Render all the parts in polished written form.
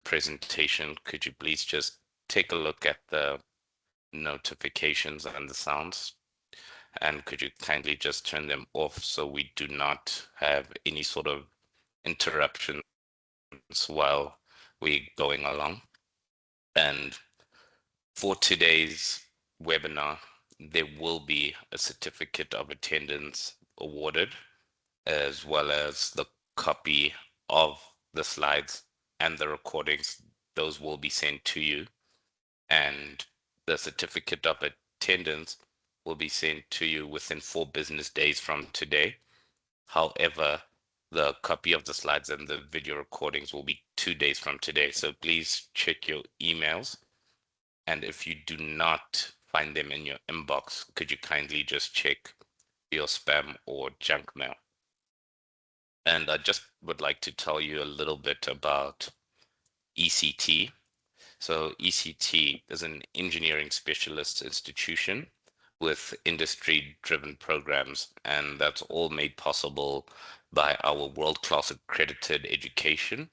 presentation, could you please just take a look at the notifications and the sounds? And could you kindly just turn them off so we do not have any sort of interruptions while we're going along? And for today's webinar, there will be a certificate of attendance awarded, as well as the copy of the slides and the recordings. Those will be sent to you, and the certificate of attendance will be sent to you within 4 business days from today. However, the copy of the slides and the video recordings will be 2 days from today. So please check your emails. And if you do not find them in your inbox, could you kindly just check your spam or junk mail? And I just would like to tell you a little bit about ECT. So ECT is an engineering specialist institution with industry-driven programs, and that's all made possible by our world-class accredited education,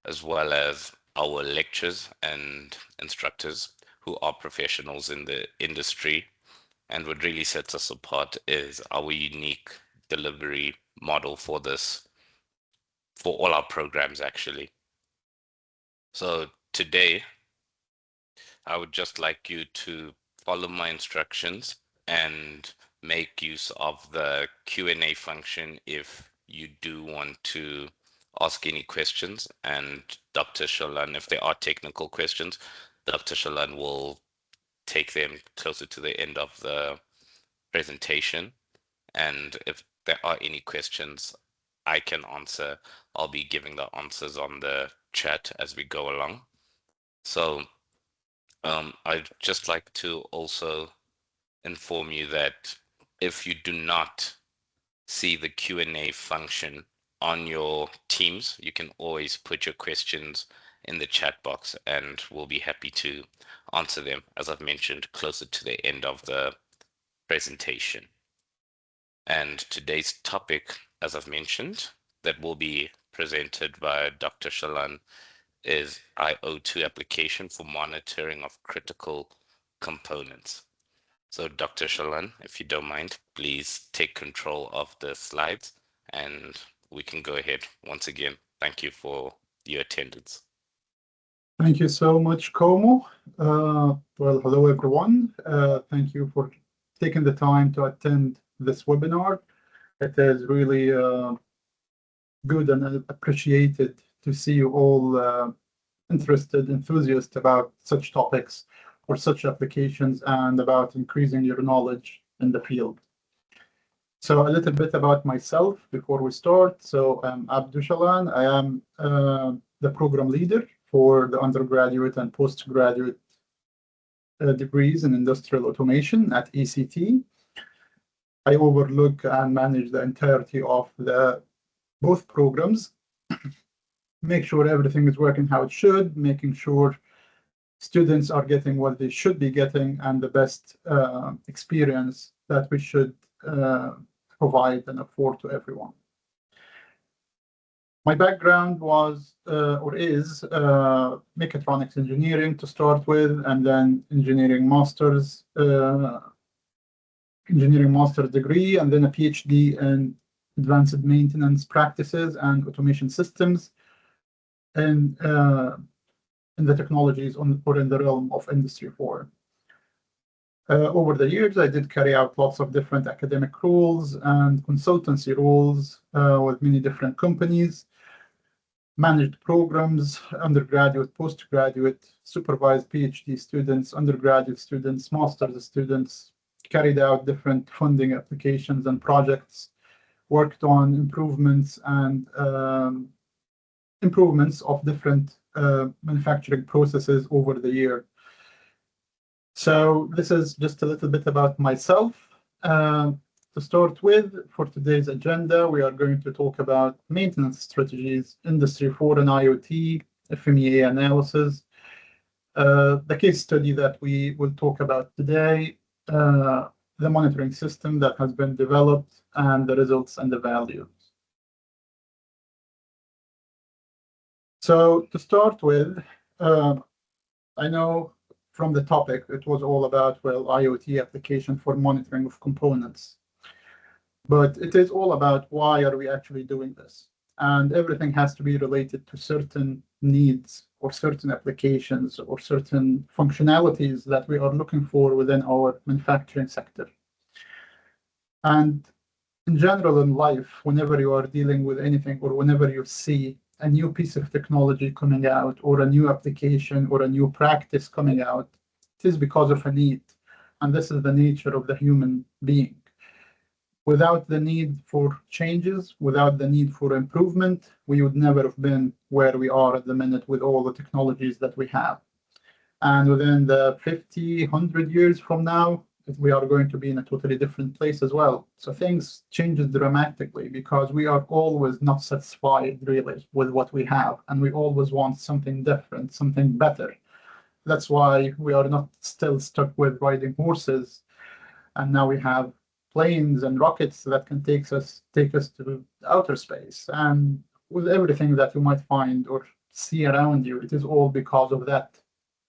as well as our lecturers and instructors who are professionals in the industry. And what really sets us apart is our unique delivery model for all our programs, actually. So today, I would just like you to follow my instructions and make use of the Q&A function if you do want to ask any questions. And Dr. Shalan, if there are technical questions, Dr. Shalan will take them closer to the end of the presentation. And if there are any questions I can answer, I'll be giving the answers on the chat as we go along. So I'd just like to also inform you that if you do not see the Q&A function on your Teams, you can always put your questions in the chat box and we'll be happy to answer them, as I've mentioned, closer to the end of the presentation. And today's topic, as I've mentioned, that will be presented by Dr. Shalan is IoT application for monitoring of critical components. So Dr. Shalan, if you don't mind, please take control of the slides and we can go ahead. Once again, thank you for your attendance. Thank you so much, Como. Well, hello, everyone. Thank you for taking the time to attend this webinar. It is really good and appreciated to see you all interested, enthusiastic about such topics or such applications and about increasing your knowledge in the field. So a little bit about myself before we start. So I'm Abdul Shalan. I am the program leader for the undergraduate and postgraduate degrees in industrial automation at ECT. I overlook and manage the entirety of both programs, make sure everything is working how it should, making sure students are getting what they should be getting and the best experience that we should provide and afford to everyone. My background was or is mechatronics engineering to start with, and then engineering master's degree, and then a PhD in advanced maintenance practices and automation systems, and in the technologies or in the realm of Industry 4. Over the years, I did carry out lots of different academic roles and consultancy roles with many different companies, managed programs, undergraduate, postgraduate, supervised PhD students, undergraduate students, master's students, carried out different funding applications and projects, worked on improvements of different manufacturing processes over the year. So this is just a little bit about myself. To start with, for today's agenda, we are going to talk about maintenance strategies, Industry 4 and IoT, FMEA analysis, the case study that we will talk about today, the monitoring system that has been developed, and the results and the values. So to start with, I know from the topic, it was all about, well, IoT application for monitoring of components. But it is all about why are we actually doing this? And everything has to be related to certain needs or certain applications or certain functionalities that we are looking for within our manufacturing sector. And in general in life, whenever you are dealing with anything or whenever you see a new piece of technology coming out or a new application or a new practice coming out, it is because of a need. And this is the nature of the human being. Without the need for changes, without the need for improvement, we would never have been where we are at the minute with all the technologies that we have. And within the 50, 100 years from now, we are going to be in a totally different place as well. So things change dramatically because we are always not satisfied really with what we have. And we always want something different, something better. That's why we are not still stuck with riding horses. And now we have planes and rockets that can take us to outer space. And with everything that you might find or see around you, it is all because of that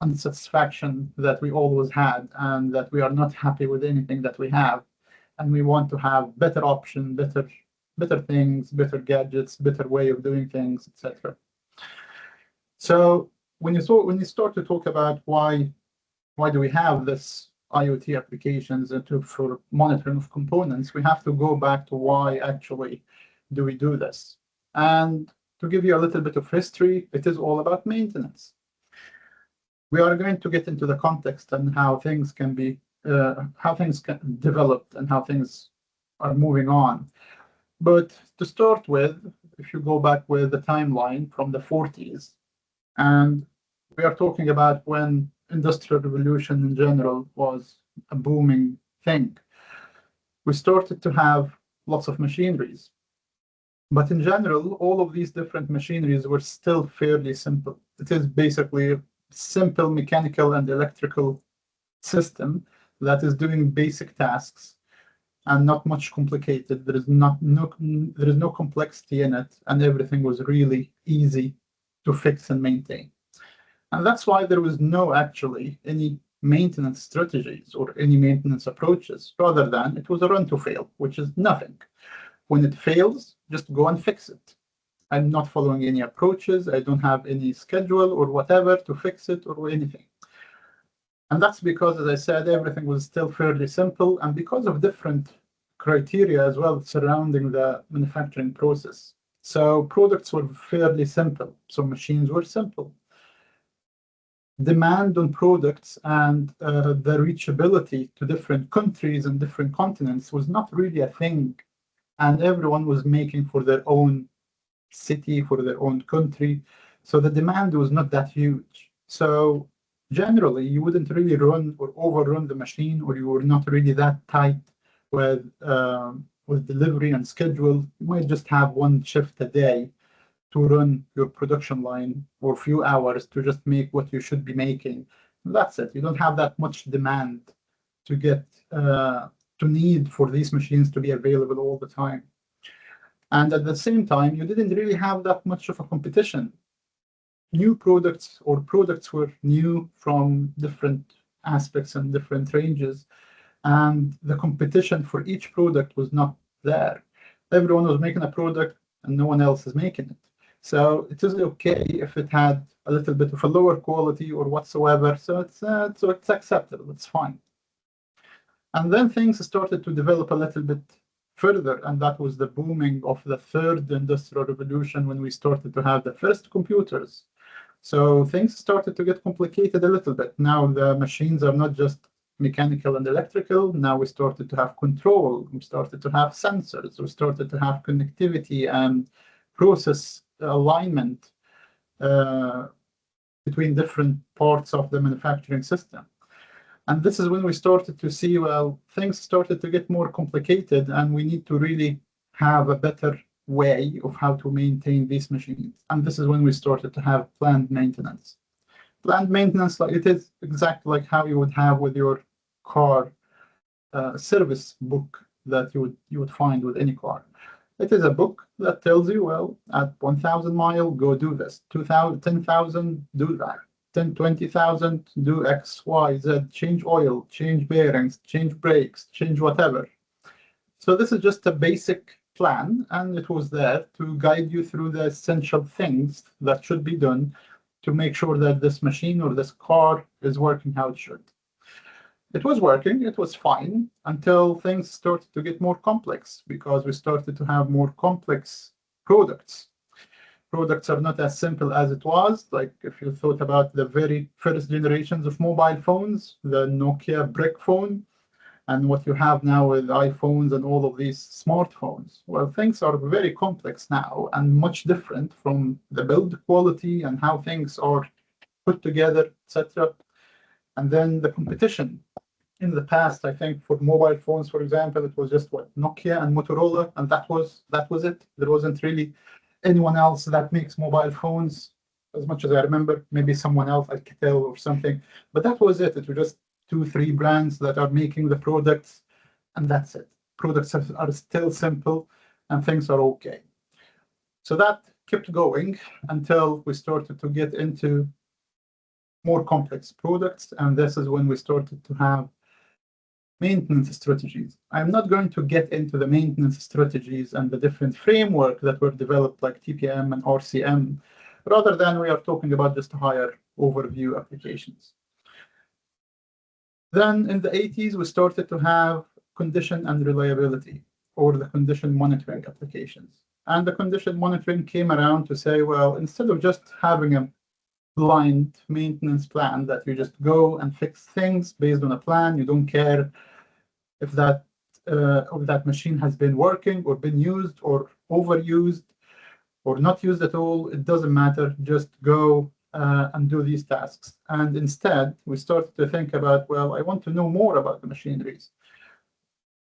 unsatisfaction that we always had and that we are not happy with anything that we have. And we want to have better options, better things, better gadgets, better way of doing things, etc. So when you start to talk about why do we have this IoT applications for monitoring of components, we have to go back to why actually do we do this. And to give you a little bit of history, it is all about maintenance. We are going to get into the context and how things can be, how things can develop and how things are moving on. But to start with, if you go back with the timeline from the 40s, and we are talking about when industrial revolution in general was a booming thing. We started to have lots of machineries. But in general, all of these different machineries were still fairly simple. It is basically a simple mechanical and electrical system that is doing basic tasks and not much complicated. There is no complexity in it, and everything was really easy to fix and maintain. And that's why there was no actually any maintenance strategies or any maintenance approaches, rather than it was a run to fail, which is nothing. When it fails, just go and fix it. I'm not following any approaches. I don't have any schedule or whatever to fix it or anything. And that's because, as I said, everything was still fairly simple and because of different criteria as well surrounding the manufacturing process. So products were fairly simple. So machines were simple. Demand on products and the reachability to different countries and different continents was not really a thing. And everyone was making for their own city, for their own country. So the demand was not that huge. So generally, you wouldn't really run or overrun the machine, or you were not really that tight with delivery and schedule. You might just have one shift a day to run your production line for a few hours to just make what you should be making. That's it. You don't have that much demand to get to need for these machines to be available all the time. And at the same time, you didn't really have that much of a competition. New products or products were new from different aspects and different ranges. And the competition for each product was not there. Everyone was making a product and no one else is making it. So it is okay if it had a little bit of a lower quality or whatsoever. So it's acceptable. It's fine. And then things started to develop a little bit further, and that was the booming of the third industrial revolution when we started to have the first computers. So things started to get complicated a little bit. Now the machines are not just mechanical and electrical. Now we started to have control. We started to have sensors. We started to have connectivity and process alignment between different parts of the manufacturing system. And this is when we started to see, well, things started to get more complicated and we need to really have a better way of how to maintain these machines. And this is when we started to have planned maintenance. Planned maintenance, like it is exactly like how you would have with your car service book that you would find with any car. It is a book that tells you, well, at 1,000 mile, go do this. 2,000, 10,000, do that. 10, 20,000, do X, Y, Z, change oil, change bearings, change brakes, change whatever. So this is just a basic plan, and it was there to guide you through the essential things that should be done to make sure that this machine or this car is working how it should. It was working, it was fine, until things started to get more complex, because we started to have more complex products. Products are not as simple as it was. Like if you thought about the very first generations of mobile phones, the Nokia brick phone, and what you have now with iPhones and all of these smartphones. Well, things are very complex now and much different from the build quality and how things are put together, etc. And then the competition. In the past, I think for mobile phones, for example, it was just what, Nokia and Motorola, and that was it. There wasn't really anyone else that makes mobile phones, as much as I remember. Maybe someone else, Alcatel or something, but that was it. It was just 2-3 brands that are making the products, and that's it. Products are still simple, and things are okay. So that kept going until we started to get into more complex products, and this is when we started to have maintenance strategies. I'm not going to get into the maintenance strategies and the different framework that were developed like TPM and RCM, rather than we are talking about just higher overview applications. Then in the 80s, we started to have condition and reliability, or the condition monitoring applications. And the condition monitoring came around to say, well, instead of just having a blind maintenance plan that you just go and fix things based on a plan, you don't care if that machine has been working or been used or overused or not used at all, it doesn't matter, just go and do these tasks. And instead, we started to think about, well, I want to know more about the machineries.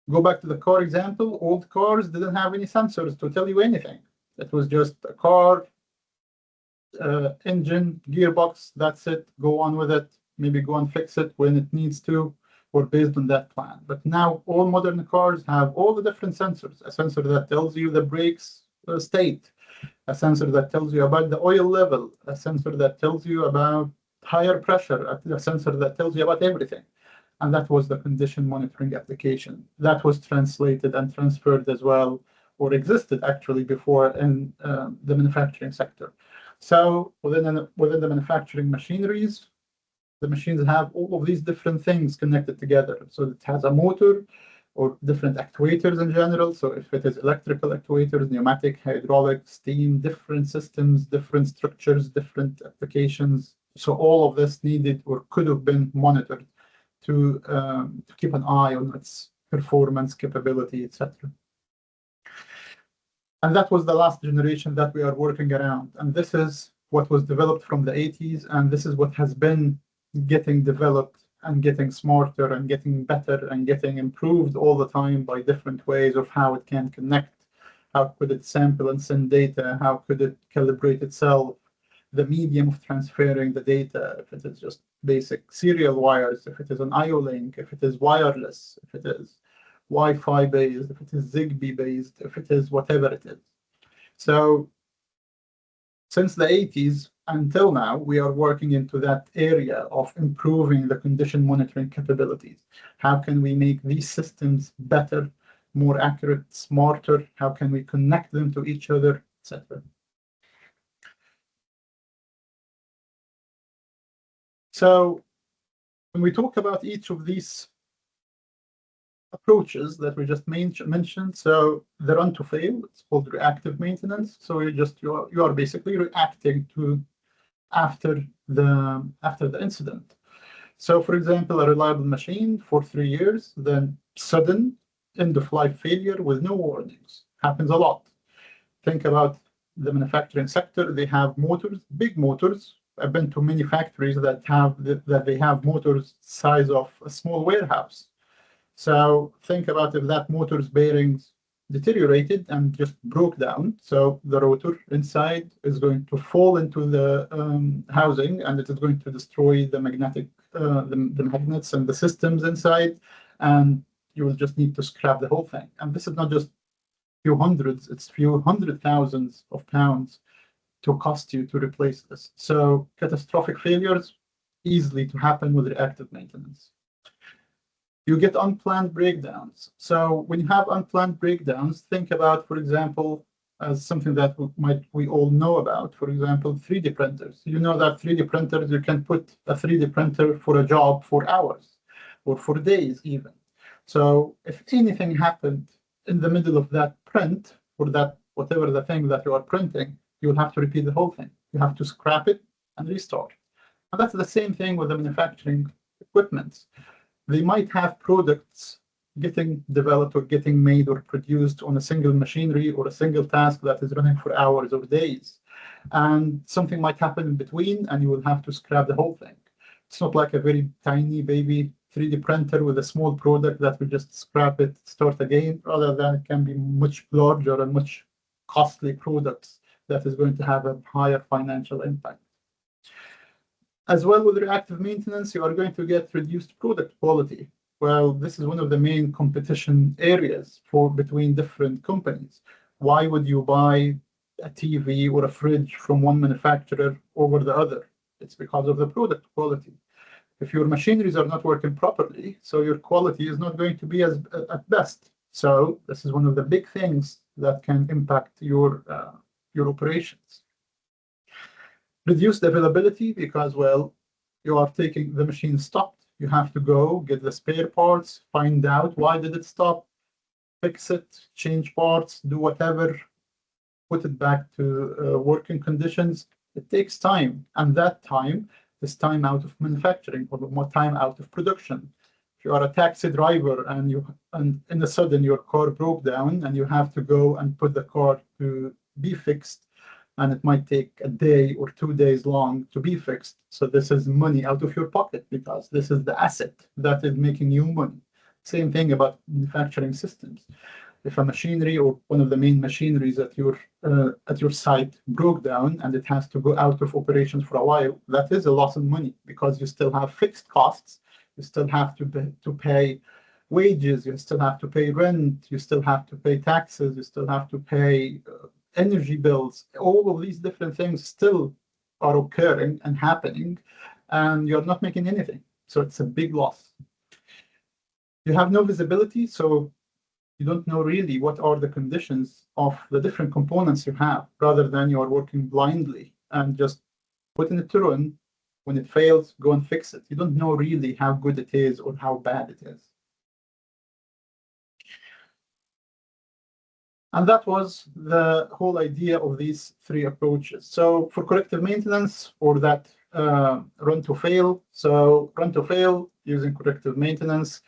Go back to the car example. Old cars didn't have any sensors to tell you anything. It was just a car, engine, gearbox, that's it. Go on with it. Maybe go and fix it when it needs to, or based on that plan. But now all modern cars have all the different sensors. A sensor that tells you the brakes state, a sensor that tells you about the oil level, a sensor that tells you about tire pressure, a sensor that tells you about everything. And that was the condition monitoring application. That was translated and transferred as well, or existed actually before in the manufacturing sector. So within the manufacturing machineries, the machines have all of these different things connected together. So it has a motor or different actuators in general. So if it is electrical actuators, pneumatic, hydraulic, steam, different systems, different structures, different applications. So all of this needed or could have been monitored to keep an eye on its performance, capability, etc. And that was the last generation that we are working around. And this is what was developed from the 80s. And this is what has been getting developed and getting smarter and getting better and getting improved all the time by different ways of how it can connect. How could it sample and send data? How could it calibrate itself? The medium of transferring the data, if it is just basic serial wires, if it is an IO link, if it is wireless, if it is Wi-Fi based, if it is Zigbee based, if it is whatever it is. So since the 80s until now, we are working into that area of improving the condition monitoring capabilities. How can we make these systems better, more accurate, smarter? How can we connect them to each other, etc. So when we talk about each of these approaches that we just mentioned, so the run to fail, it's called reactive maintenance. So you are basically reacting to after the incident. So for example, a reliable machine for 3 years, then sudden end of life failure with no warnings happens a lot. Think about the manufacturing sector. They have motors, big motors. I've been to many factories that they have motors size of a small warehouse. So think about if that motor's bearings deteriorated and just broke down. So the rotor inside is going to fall into the housing, and it is going to destroy the the magnets and the systems inside, and you will just need to scrap the whole thing. And this is not just few hundreds, it's few hundred thousands of pounds to cost you to replace this. So catastrophic failures easily to happen with reactive maintenance. You get unplanned breakdowns. So when you have unplanned breakdowns, think about, for example, as something that we all know about, for example, 3D printers. You know that 3D printers, you can put a 3D printer for a job for hours or for days even. So if anything happened in the middle of that print, or that whatever the thing that you are printing, you'll have to repeat the whole thing. You have to scrap it and restart. And that's the same thing with the manufacturing equipment. They might have products getting developed or getting made or produced on a single machinery or a single task that is running for hours or days. And something might happen in between and you will have to scrap the whole thing. It's not like a very tiny baby 3D printer with a small product that will just scrap it, start again, rather than it can be much larger and much costly products that is going to have a higher financial impact. As well, with reactive maintenance, you are going to get reduced product quality. Well, this is one of the main competition areas between different companies. Why would you buy a TV or a fridge from one manufacturer over the other? It's because of the product quality. If your machineries are not working properly, so your quality is not going to be at best. So this is one of the big things that can impact your operations. Reduced availability because, well, you are taking the machine stopped. You have to go get the spare parts, find out why did it stop, fix it, change parts, do whatever, put it back to working conditions. It takes time, and that time is time out of manufacturing or more time out of production. If you are a taxi driver and in a sudden your car broke down and you have to go and put the car to be fixed, and it might take a day or 2 days long to be fixed. So this is money out of your pocket because this is the asset that is making you money. Same thing about manufacturing systems. If a machinery or one of the main machineries at your site broke down and it has to go out of operations for a while, that is a loss of money because you still have fixed costs. You still have to pay wages. You still have to pay rent. You still have to pay taxes. You still have to pay energy bills. All of these different things still are occurring and happening, and you're not making anything. So it's a big loss. You have no visibility, so you don't know really what are the conditions of the different components you have, rather than you are working blindly and just putting it to run. When it fails, go and fix it. You don't know really how good it is or how bad it is. And that was the whole idea of these three approaches. So for corrective maintenance, or that run to fail, so run to fail using corrective maintenance,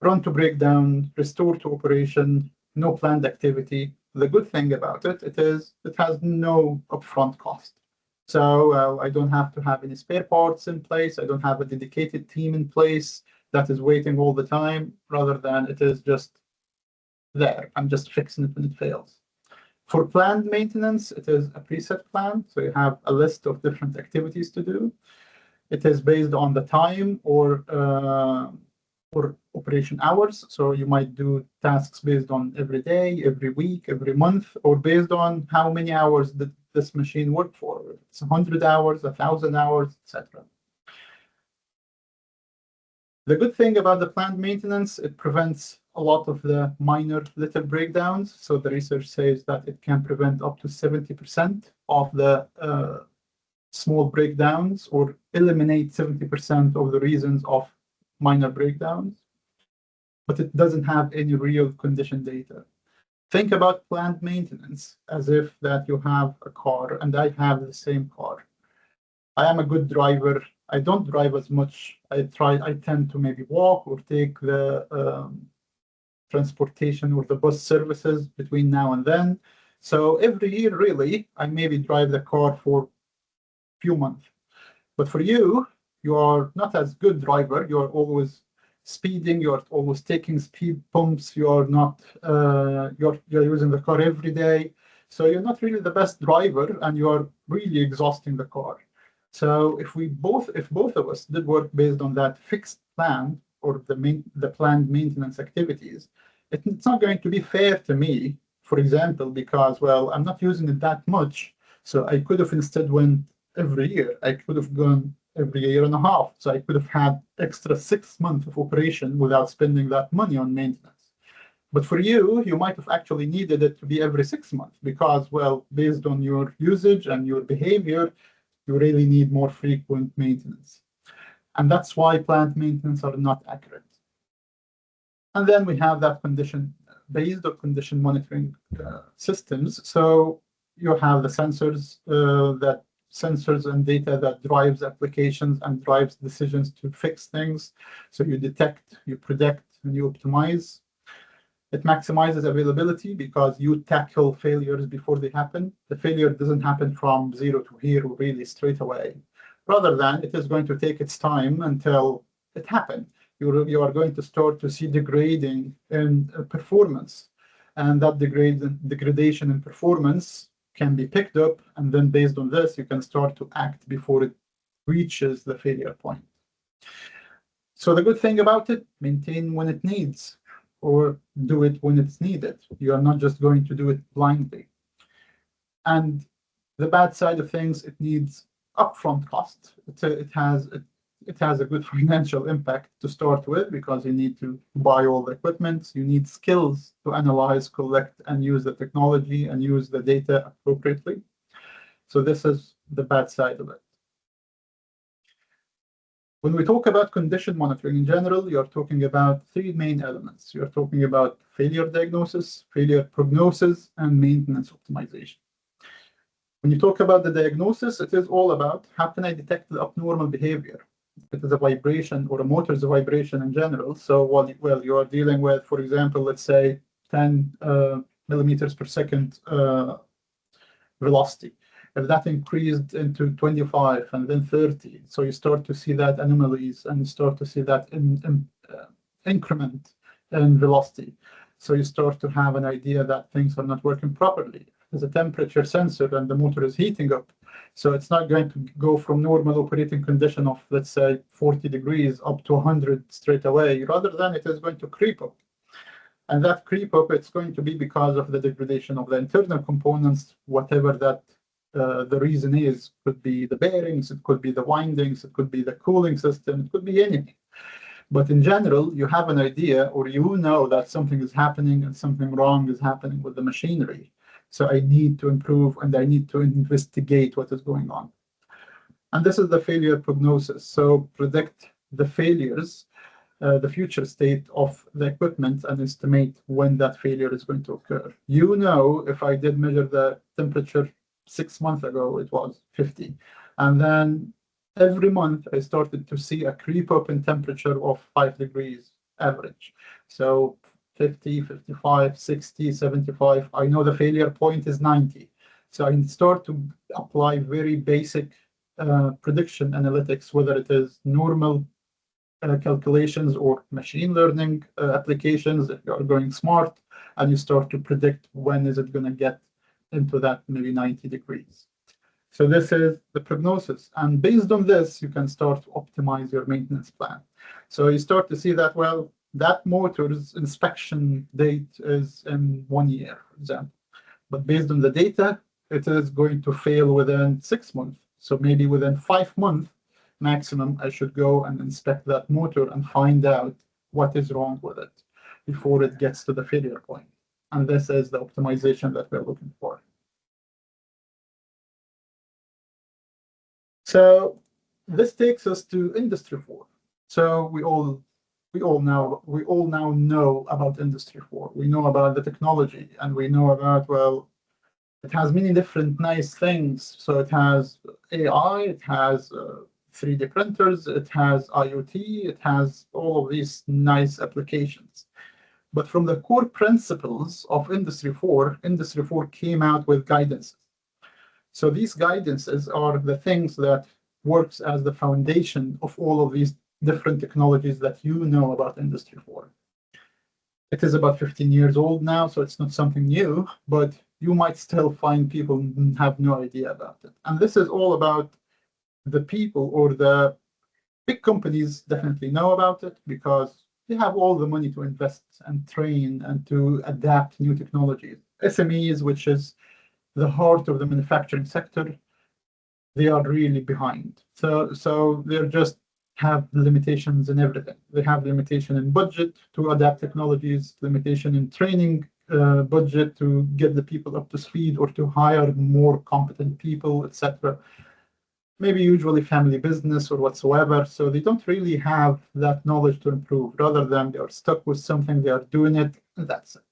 run to breakdown, restore to operation, no planned activity. The good thing about it, it has no upfront cost. So I don't have to have any spare parts in place. I don't have a dedicated team in place that is waiting all the time, rather than it is just there. I'm just fixing it when it fails. For planned maintenance, it is a preset plan. So you have a list of different activities to do. It is based on the time or operation hours. So you might do tasks based on every day, every week, every month, or based on how many hours did this machine work for. It's 100 hours, 1,000 hours, etc. The good thing about the planned maintenance, it prevents a lot of the minor little breakdowns. So the research says that it can prevent up to 70% of the small breakdowns, or eliminate 70% of the reasons of minor breakdowns. But it doesn't have any real condition data. Think about planned maintenance as if that you have a car, and I have the same car. I am a good driver. I don't drive as much. I tend to maybe walk or take the transportation or the bus services between now and then. So every year, really, I maybe drive the car for a few months. But for you, you are not as good driver. You are always speeding. You are always taking speed bumps. You are not. You're using the car every day. So you're not really the best driver, and you are really exhausting the car. So if both of us did work based on that fixed plan, or the planned maintenance activities, it's not going to be fair to me for example, because, well, I'm not using it that much. So I could have instead went every year. I could have gone every year and a half. So I could have had extra 6 months of operation without spending that money on maintenance. But for you, you might have actually needed it to be every 6 months because, well, based on your usage and your behavior, you really need more frequent maintenance. And that's why plant maintenance are not accurate. And then we have that condition-based or condition monitoring systems. So you have the sensors and data that drives applications and drives decisions to fix things. So you detect, you predict, and you optimize. It maximizes availability because you tackle failures before they happen. The failure doesn't happen from 0 to hero really straight away. Rather than it is going to take its time until it happens. You are going to start to see degrading in performance. And that degradation in performance can be picked up. And then based on this, you can start to act before it reaches the failure point. So the good thing about it, maintain when it needs, or do it when it's needed. You are not just going to do it blindly. And the bad side of things, it needs upfront cost. It has a good financial impact to start with because you need to buy all the equipment. You need skills to analyze, collect, and use the technology and use the data appropriately. So this is the bad side of it. When we talk about condition monitoring in general, you're talking about 3 main elements. You're talking about failure diagnosis, failure prognosis, and maintenance optimization. When you talk about the diagnosis, it is all about how can I detect the abnormal behavior? If it is a vibration or a motor's vibration in general. So, well, you are dealing with, for example, let's say 10 millimeters per second velocity. If that increased into 25 and then 30, so you start to see that anomalies and you start to see that increment in velocity. So you start to have an idea that things are not working properly. There's a temperature sensor and the motor is heating up. So it's not going to go from normal operating condition of, let's say, 40 degrees up to 100 straight away, rather than it is going to creep up. And that creep up, it's going to be because of the degradation of the internal components, whatever that the reason is. Could be the bearings, it could be the windings, it could be the cooling system, it could be anything. But in general, you have an idea or you know that something is happening and something wrong is happening with the machinery. So I need to improve and I need to investigate what is going on. And this is the failure prognosis. So predict the failures, the future state of the equipment and estimate when that failure is going to occur. You know, if I did measure the temperature 6 months ago, it was 50. And then every month I started to see a creep up in temperature of 5 degrees average. So 50, 55, 60, 75. I know the failure point is 90. So I start to apply very basic prediction analytics, whether it is normal calculations or machine learning applications. If you are going smart and you start to predict when is it going to get into that maybe 90 degrees. So this is the prognosis. And based on this, you can start to optimize your maintenance plan. So you start to see that, well, that motor's inspection date is in 1 year, for example. But based on the data, it is going to fail within 6 months. So maybe within 5 months maximum, I should go and inspect that motor and find out what is wrong with it before it gets to the failure point. And this is the optimization that we're looking for. So this takes us to Industry 4. So we all now know about Industry 4. We know about the technology, and we know about, well, it has many different nice things. So it has AI, it has 3D printers, it has IoT, it has all of these nice applications. But from the core principles of Industry 4, Industry 4 came out with guidances. So these guidances are the things that works as the foundation of all of these different technologies that you know about Industry 4. It is about 15 years old now, so it's not something new, but you might still find people who have no idea about it. And this is all about the people, or the big companies definitely know about it because they have all the money to invest and train and to adapt new technologies. SMEs, which is the heart of the manufacturing sector, they are really behind. So they're just have limitations in everything. They have limitation in budget to adapt technologies, limitation in training budget to get the people up to speed or to hire more competent people, etc. Maybe usually family business or whatsoever. So they don't really have that knowledge to improve. Rather than they are stuck with something, they are doing it, and that's it.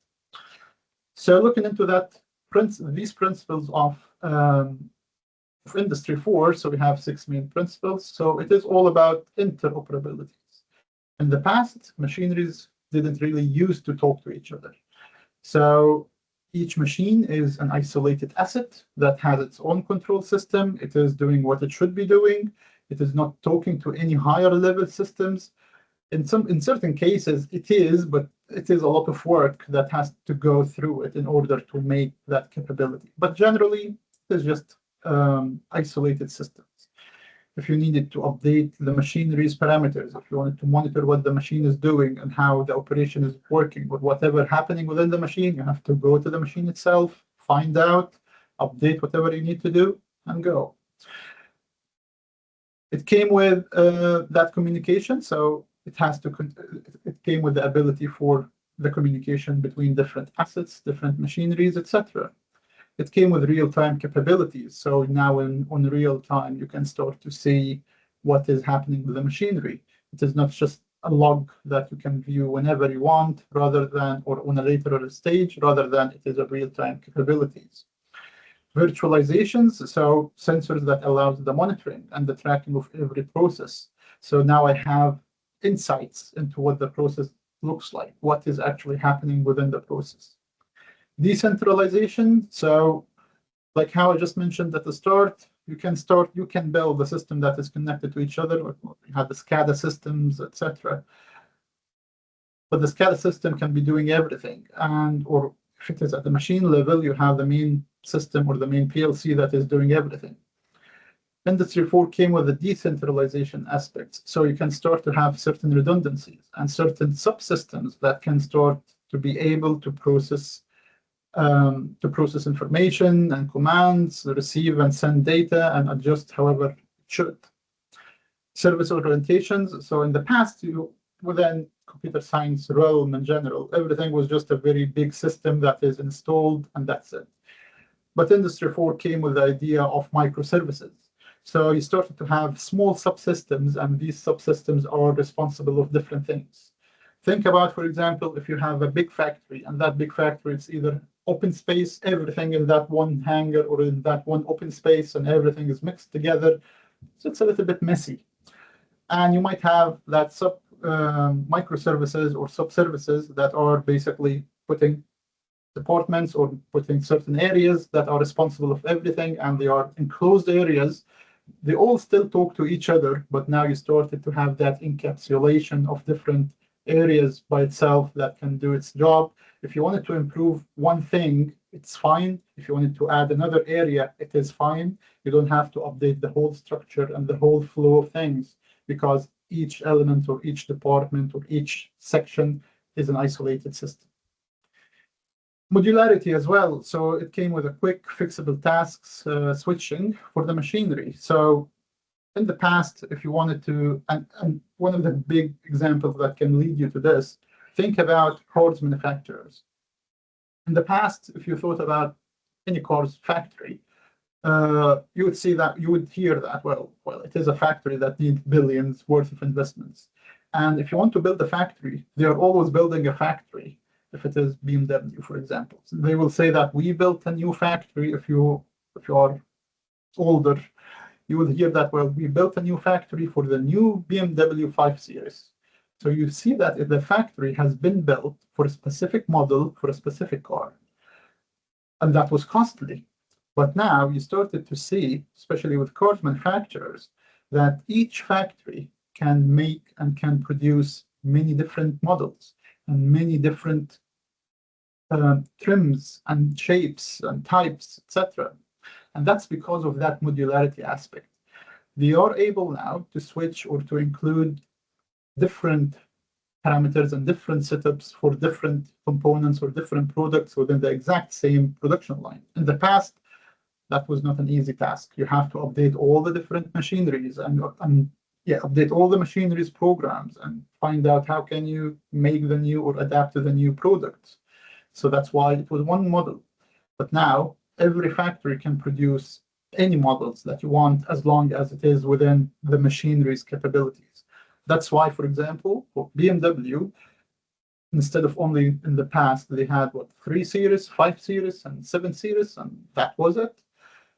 So looking into that, these principles of Industry 4, so we have 6 main principles. So it is all about interoperabilities. In the past, machineries didn't really use to talk to each other. So each machine is an isolated asset that has its own control system. It is doing what it should be doing. It is not talking to any higher level systems. In certain cases, it is, but it is a lot of work that has to go through it in order to make that capability. But generally, it is just isolated systems. If you needed to update the machinery's parameters, if you wanted to monitor what the machine is doing and how the operation is working or whatever happening within the machine, you have to go to the machine itself, find out, update whatever you need to do, and go. It came with that communication, so it came with the ability for the communication between different assets, different machineries, etc. It came with real-time capabilities. So now on real time, you can start to see what is happening with the machinery. It is not just a log that you can view whenever you want, rather than, or on a later stage, rather than it is a real-time capabilities. Virtualizations, so sensors that allows the monitoring and the tracking of every process. So now I have insights into what the process looks like, what is actually happening within the process. Decentralization, so like how I just mentioned at the start, you can build a system that is connected to each other. You have the SCADA systems, etc. But the SCADA system can be doing everything, or if it is at the machine level, you have the main system or the main PLC that is doing everything. Industry 4 came with the decentralization aspects, so you can start to have certain redundancies and certain subsystems that can start to be able to process information and commands, receive and send data, and adjust however it should. Service orientations. So in the past, within computer science realm in general, everything was just a very big system that is installed, and that's it. But Industry 4 came with the idea of microservices. So you started to have small subsystems, and these subsystems are responsible of different things. Think about, for example, if you have a big factory, and that big factory is either open space, everything in that one hangar or in that one open space, and everything is mixed together. So it's a little bit messy. And you might have that microservices or sub-services that are basically putting departments or putting certain areas that are responsible of everything, and they are enclosed areas. They all still talk to each other, but now you started to have that encapsulation of different areas by itself that can do its job. If you wanted to improve one thing, it's fine. If you wanted to add another area, it is fine. You don't have to update the whole structure and the whole flow of things, because each element or each department or each section is an isolated system. Modularity as well. So it came with a quick fixable tasks switching for the machinery. So in the past, if you wanted to, and one of the big examples that can lead you to this, think about cars manufacturers. In the past, if you thought about any cars factory, you would see that, you would hear that, well, it is a factory that needs billions worth of investments. And if you want to build a factory, they are always building a factory. If it is BMW, for example, so they will say that we built a new factory. If you are older, you will hear that, well, we built a new factory for the new BMW 5 Series. So you see that if the factory has been built for a specific model, for a specific car, and that was costly. But now you started to see, especially with car manufacturers, that each factory can make and can produce many different models and many different trims and shapes and types, etc. And that's because of that modularity aspect. They are able now to switch or to include different parameters and different setups for different components or different products within the exact same production line. In the past, that was not an easy task. You have to update all the different machineries and update all the machineries programs and find out how can you make the new or adapt to the new products. So that's why it was one model. But now every factory can produce any models that you want as long as it is within the machinery's capabilities. That's why, for example, for BMW, instead of only in the past, they had 3 series, 5 series, and 7 series, and that was it.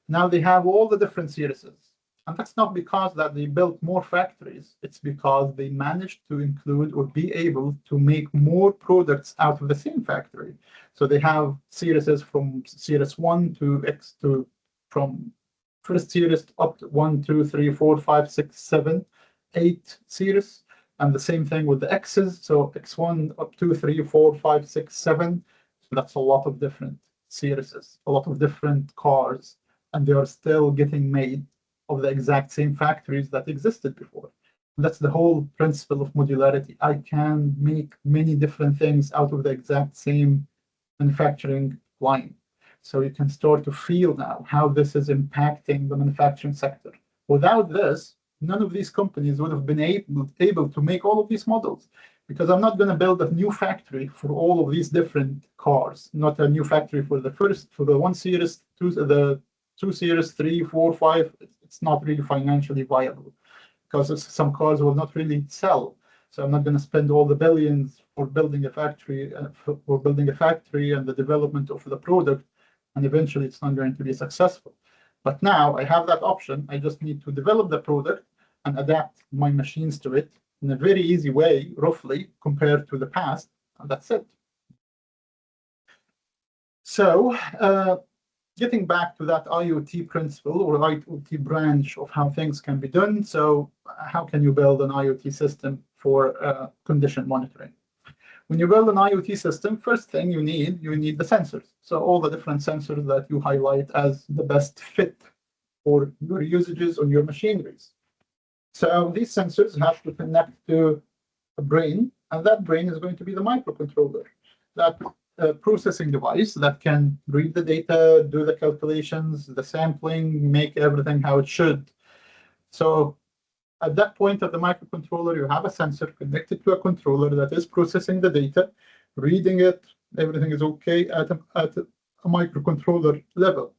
Now they have all the different series. And that's not because that they built more factories. It's because they managed to include or be able to make more products out of the same factory. So they have series from series 1 to X to from first series up to 1, 2, 3, 4, 5, 6, 7, 8 series. And the same thing with the X's. So X1 up 2, 3, 4, 5, 6, 7. So that's a lot of different series, a lot of different cars. And they are still getting made of the exact same factories that existed before. That's the whole principle of modularity. I can make many different things out of the exact same manufacturing line. So you can start to feel now how this is impacting the manufacturing sector. Without this, none of these companies would have been able to make all of these models, because I'm not going to build a new factory for all of these different cars, not a new factory for the 1 series, the 2 series, 3, 4, 5. It's not really financially viable because some cars will not really sell. So I'm not going to spend all the billions for building a factory, and the development of the product, and eventually it's not going to be successful. But now I have that option. I just need to develop the product and adapt my machines to it in a very easy way, roughly, compared to the past, and that's it. So getting back to that IoT principle or IoT branch of how things can be done. So how can you build an IoT system for condition monitoring? When you build an IoT system, first thing you need the sensors. So all the different sensors that you highlight as the best fit for your usages on your machineries. So these sensors have to connect to a brain, and that brain is going to be the microcontroller. That processing device that can read the data, do the calculations, the sampling, make everything how it should. So at that point of the microcontroller, you have a sensor connected to a controller that is processing the data, reading it, everything is okay at a microcontroller level.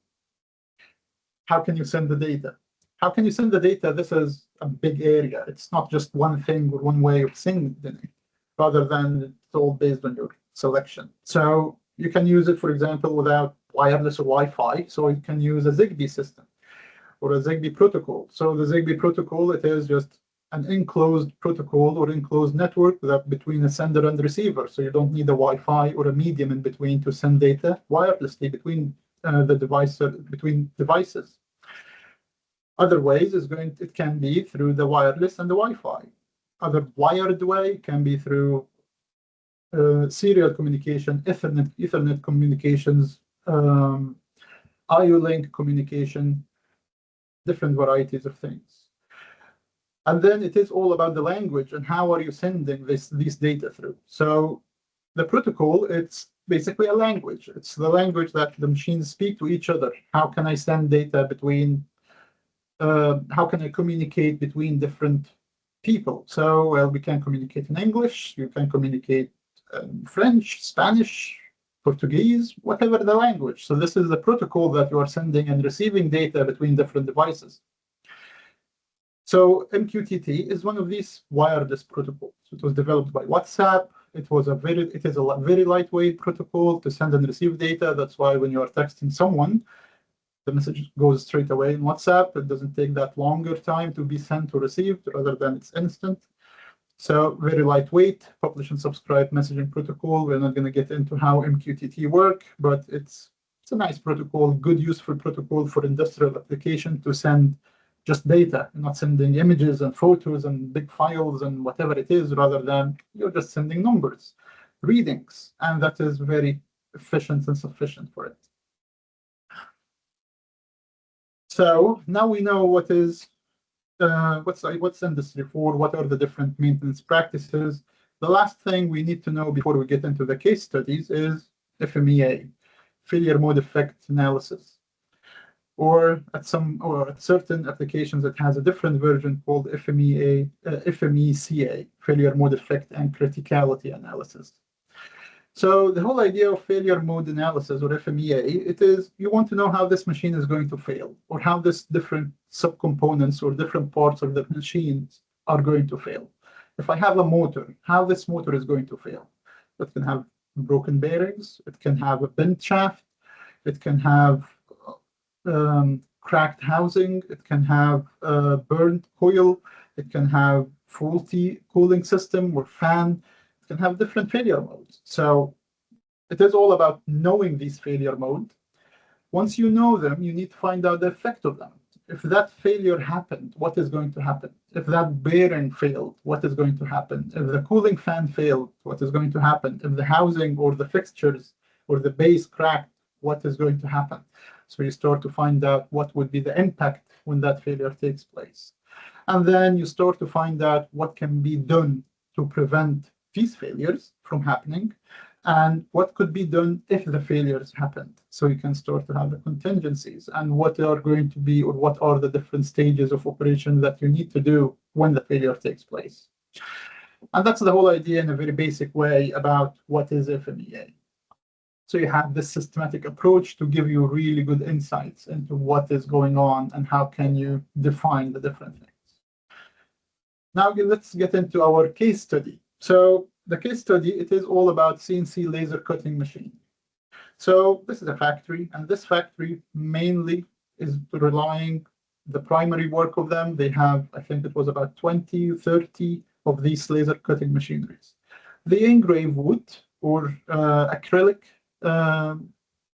How can you send the data? How can you send the data? This is a big area. It's not just one thing or one way of sending it, rather than it's all based on your selection. So you can use it, for example, without wireless or Wi-Fi. So you can use a Zigbee system or a Zigbee protocol. So the Zigbee protocol, it is just an enclosed protocol or enclosed network that between a sender and receiver. So you don't need a Wi-Fi or a medium in between to send data wirelessly between between devices. Other ways it can be through the wireless and the Wi-Fi. Other wired way can be through serial communication, Ethernet communications, IO-link communication, different varieties of things. And then it is all about the language and how are you sending these data through. So the protocol, it's basically a language. It's the language that the machines speak to each other. How can I send data between, how can I communicate between different people? So, well, we can communicate in English, you can communicate French, Spanish, Portuguese, whatever the language. So this is the protocol that you are sending and receiving data between different devices. So MQTT is one of these wireless protocols. It was developed by WhatsApp. It is a very lightweight protocol to send and receive data. That's why when you are texting someone, the message goes straight away in WhatsApp. It doesn't take that longer time to be sent or received, rather than it's instant. So very lightweight, publish and subscribe messaging protocol. We're not going to get into how MQTT work, but it's a nice protocol, good useful protocol for industrial application to send just data, not sending images and photos and big files and whatever it is, rather than you're just sending numbers, readings, and that is very efficient and sufficient for it. So now we know what is what's Industry 4, what are the different maintenance practices. The last thing we need to know before we get into the case studies is FMEA, failure mode effect analysis. Or at certain applications, it has a different version called FMECA, failure mode effect and criticality analysis. So the whole idea of failure mode analysis, or FMEA, it is you want to know how this machine is going to fail, or how this different subcomponents or different parts of the machines are going to fail. If I have a motor, how this motor is going to fail. It can have broken bearings, it can have a bent shaft, it can have cracked housing, it can have burnt coil, it can have faulty cooling system or fan, it can have different failure modes. So it is all about knowing these failure modes. Once you know them, you need to find out the effect of them. If that failure happened, what is going to happen? If that bearing failed, what is going to happen? If the cooling fan failed, what is going to happen? If the housing or the fixtures or the base cracked, what is going to happen? So you start to find out what would be the impact when that failure takes place. And then you start to find out what can be done to prevent these failures from happening, and what could be done if the failures happened. So you can start to have the contingencies and what are going to be, or what are the different stages of operation that you need to do when the failure takes place. And that's the whole idea in a very basic way about what is FMEA. So you have this systematic approach to give you really good insights into what is going on and how can you define the different things. Now let's get into our case study. So the case study, it is all about CNC laser cutting machine. So this is a factory, and this factory mainly is relying the primary work of them. They have, I think it was about 20, 30 of these laser cutting machineries. They engrave wood or acrylic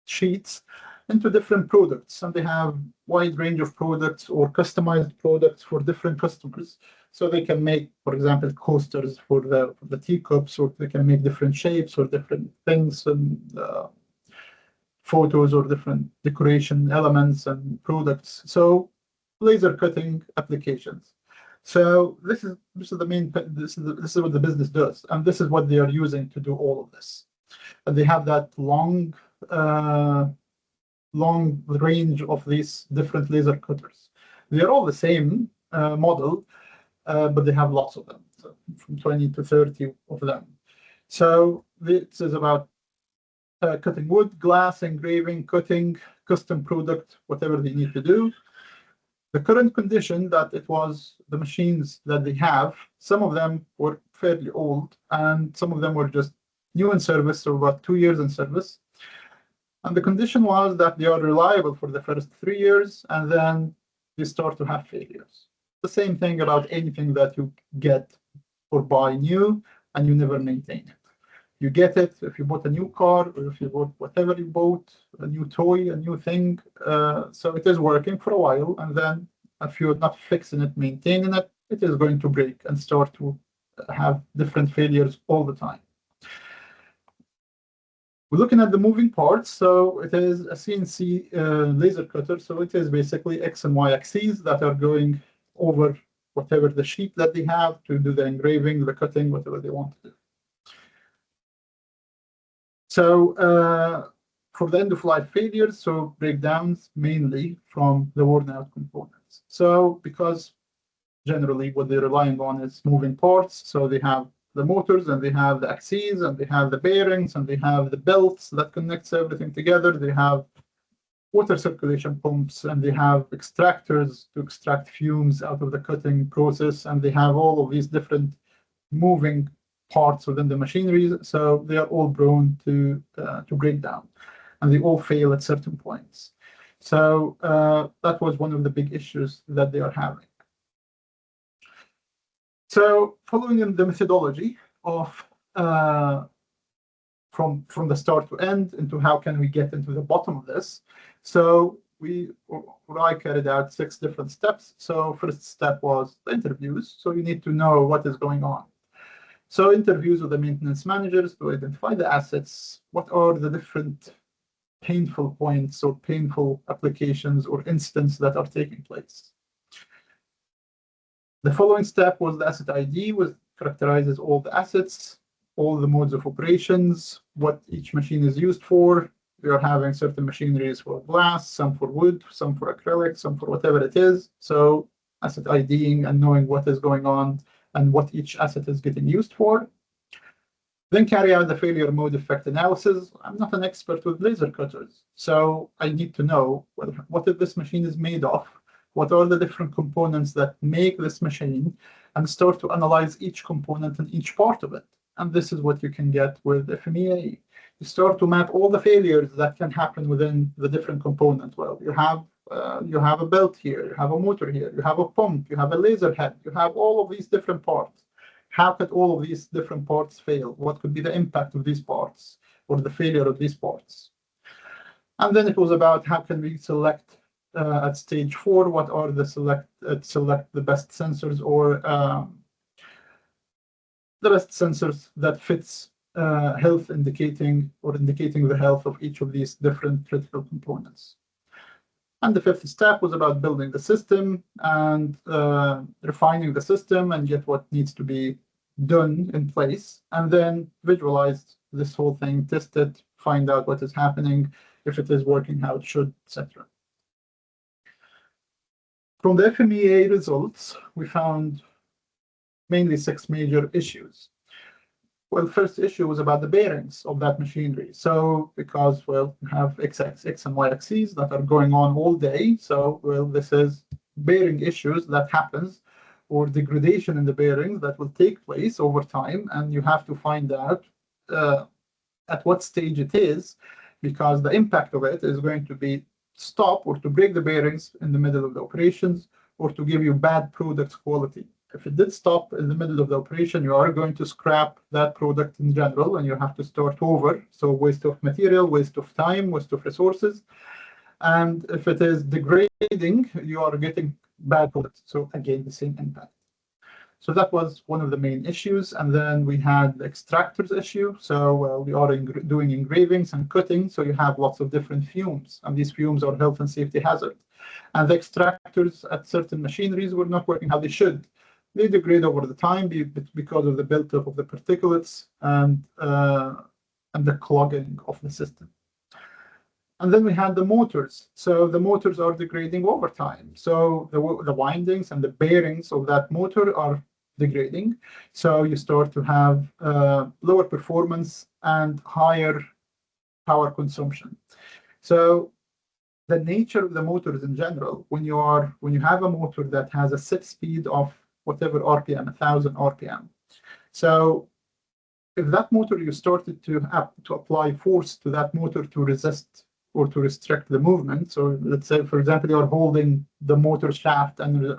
sheets into different products, and they have wide range of products or customized products for different customers. So they can make, for example, coasters for the teacups, or they can make different shapes or different things and photos or different decoration elements and products. So laser cutting applications. So this is the main. This is what the business does, and this is what they are using to do all of this. And they have that long range of these different laser cutters. They are all the same model, but they have lots of them, so from 20 to 30 of them. So this is about cutting wood, glass, engraving, cutting, custom product, whatever they need to do. The current condition that it was the machines that they have, some of them were fairly old, and some of them were just new in service, so about 2 years in service. And the condition was that they are reliable for the first 3 years, and then they start to have failures. The same thing about anything that you get or buy new and you never maintain it. You get it if you bought a new car, or if you bought whatever you bought, a new toy, a new thing. So it is working for a while, and then if you're not fixing it, maintaining it, it is going to break and start to have different failures all the time. We're looking at the moving parts. So it is a CNC laser cutter. So it is basically X and Y axes that are going over whatever the sheet that they have to do the engraving, the cutting, whatever they want to do. So for the end-of-life failures, so breakdowns mainly from the worn-out components. So because generally what they're relying on is moving parts, so they have the motors, and they have the axes, and they have the bearings, and they have the belts that connects everything together. They have water circulation pumps, and they have extractors to extract fumes out of the cutting process, and they have all of these different moving parts within the machinery. So they are all prone to break down, and they all fail at certain points. So that was one of the big issues that they are having. So following in the methodology of from the start to end into how can we get into the bottom of this. So I carried out 6 different steps. So first step was the interviews. So you need to know what is going on. So interviews with the maintenance managers to identify the assets. What are the different painful points or painful applications or incidents that are taking place? The following step was the asset ID, was characterizes all the assets, all the modes of operations, what each machine is used for. We are having certain machineries for glass, some for wood, some for acrylic, some for whatever it is. So asset IDing and knowing what is going on and what each asset is getting used for. Then carry out the failure mode effect analysis. I'm not an expert with laser cutters, so I need to know, well, what this machine is made of, what are the different components that make this machine, and start to analyze each component and each part of it. And this is what you can get with FMEA. You start to map all the failures that can happen within the different components. Well, you have a belt here, you have a motor here, you have a pump, you have a laser head, you have all of these different parts. How could all of these different parts fail? What could be the impact of these parts or the failure of these parts? And then it was about how can we select at stage 4, what are the select the best sensors or the best sensors that fits health indicating the health of each of these different critical components. And the 5th step was about building the system and refining the system and get what needs to be done in place, and then visualize this whole thing, test it, find out what is happening, if it is working how it should, etc. From the FMEA results, we found mainly 6 major issues. Well, the first issue was about the bearings of that machinery. So because, well, you have X and Y axes that are going on all day. So, well, this is bearing issues that happens or degradation in the bearings that will take place over time. And you have to find out at what stage it is, because the impact of it is going to be stop or to break the bearings in the middle of the operations or to give you bad product quality. If it did stop in the middle of the operation, you are going to scrap that product in general and you have to start over. So waste of material, waste of time, waste of resources. And if it is degrading, you are getting bad products. So again, the same impact. So that was one of the main issues. And then we had the extractors issue. So we are doing engravings and cutting. So you have lots of different fumes, and these fumes are health and safety hazard. And the extractors at certain machineries were not working how they should. They degrade over the time because of the buildup of the particulates and the clogging of the system. And then we had the motors. So the motors are degrading over time. So the windings and the bearings of that motor are degrading. So you start to have lower performance and higher power consumption. So the nature of the motors in general, when you have a motor that has a set speed of whatever RPM, 1,000 RPM. So if that motor you started to apply force to that motor to resist or to restrict the movement. So let's say, for example, you're holding the motor shaft and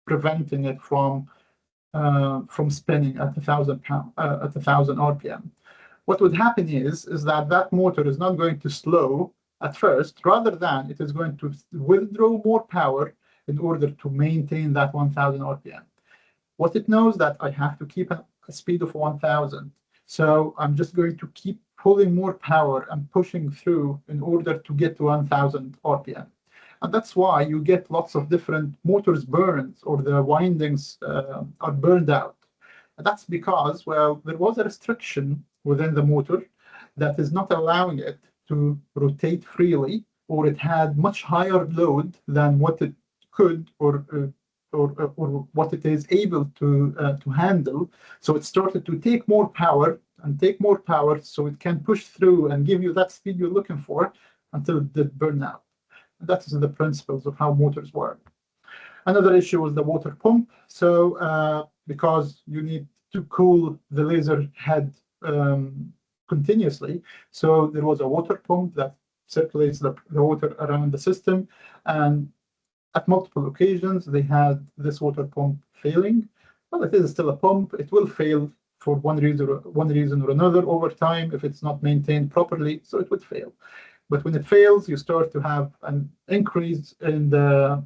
preventing it from spinning at 1,000 RPM. What would happen is that motor is not going to slow at first, rather than it is going to withdraw more power in order to maintain that 1,000 RPM. What it knows that I have to keep a speed of 1,000. So I'm just going to keep pulling more power and pushing through in order to get to 1,000 RPM. And that's why you get lots of different motors burned or the windings are burned out. And that's because, well, there was a restriction within the motor that is not allowing it to rotate freely, or it had much higher load than what it could or what it is able to handle. So it started to take more power so it can push through and give you that speed you're looking for until it did burn out. And that is the principles of how motors work. Another issue was the water pump. So because you need to cool the laser head continuously, so there was a water pump that circulates the water around the system, and at multiple occasions they had this water pump failing. Well, it is still a pump. It will fail for one reason or another over time if it's not maintained properly, so it would fail. But when it fails, you start to have an increase in the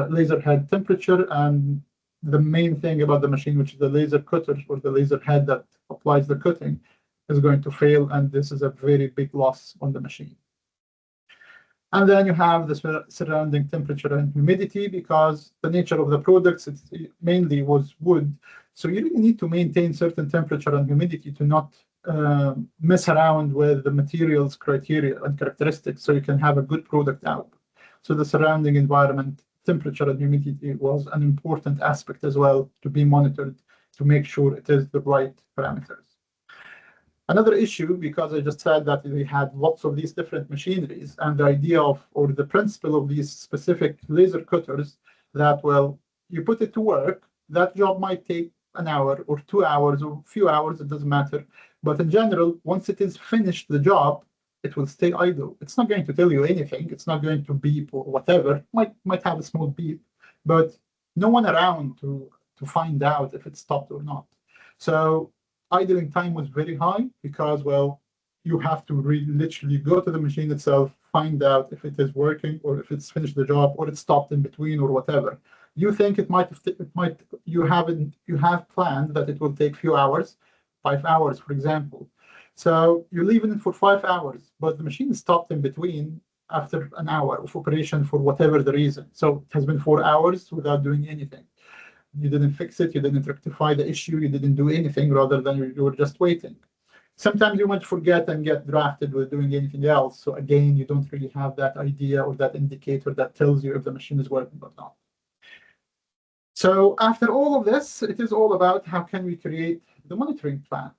laser head temperature, and the main thing about the machine, which is the laser cutter or the laser head that applies the cutting, is going to fail, and this is a very big loss on the machine. And then you have the surrounding temperature and humidity, because the nature of the products, it mainly was wood. So you really need to maintain certain temperature and humidity to not mess around with the materials criteria and characteristics so you can have a good product out. So the surrounding environment, temperature and humidity was an important aspect as well to be monitored to make sure it is the right parameters. Another issue, because I just said that we had lots of these different machineries, and the idea of, or the principle of these specific laser cutters, that, well, you put it to work, that job might take an hour or 2 hours or a few hours, it doesn't matter. But in general, once it is finished the job, it will stay idle. It's not going to tell you anything. It's not going to beep or whatever. Might have a small beep, but no one around to find out if it stopped or not. So idling time was very high because, well, you have to literally go to the machine itself, find out if it is working or if it's finished the job or it stopped in between or whatever. You think you have planned that it will take few hours, 5 hours, for example. So you're leaving it for 5 hours, but the machine stopped in between after an hour of operation for whatever the reason. So it has been 4 hours without doing anything. You didn't fix it, you didn't rectify the issue, you didn't do anything rather than you were just waiting. Sometimes you might forget and get drafted with doing anything else. So again, you don't really have that idea or that indicator that tells you if the machine is working or not. So after all of this, it is all about how can we create the monitoring plan.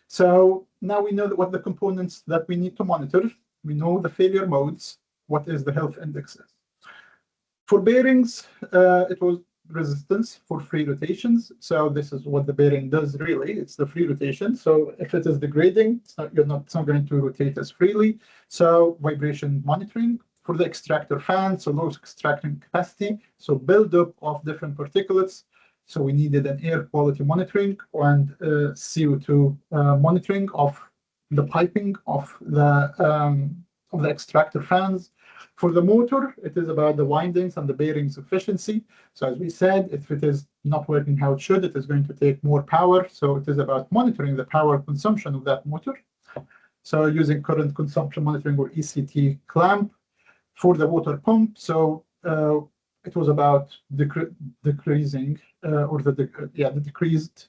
So now we know what the components that we need to monitor. We know the failure modes, what is the health indexes. For bearings, it was resistance for free rotations. So this is what the bearing does really. It's the free rotation. So if it is degrading, it's not going to rotate as freely. So vibration monitoring. For the extractor fan, so low extracting capacity, so buildup of different particulates. So we needed an air quality monitoring and CO2 monitoring of the piping of the extractor fans. For the motor, it is about the windings and the bearings efficiency. So as we said, if it is not working how it should, it is going to take more power. So it is about monitoring the power consumption of that motor. So using current consumption monitoring or ECT clamp. For the water pump, so it was about decreasing or the decreased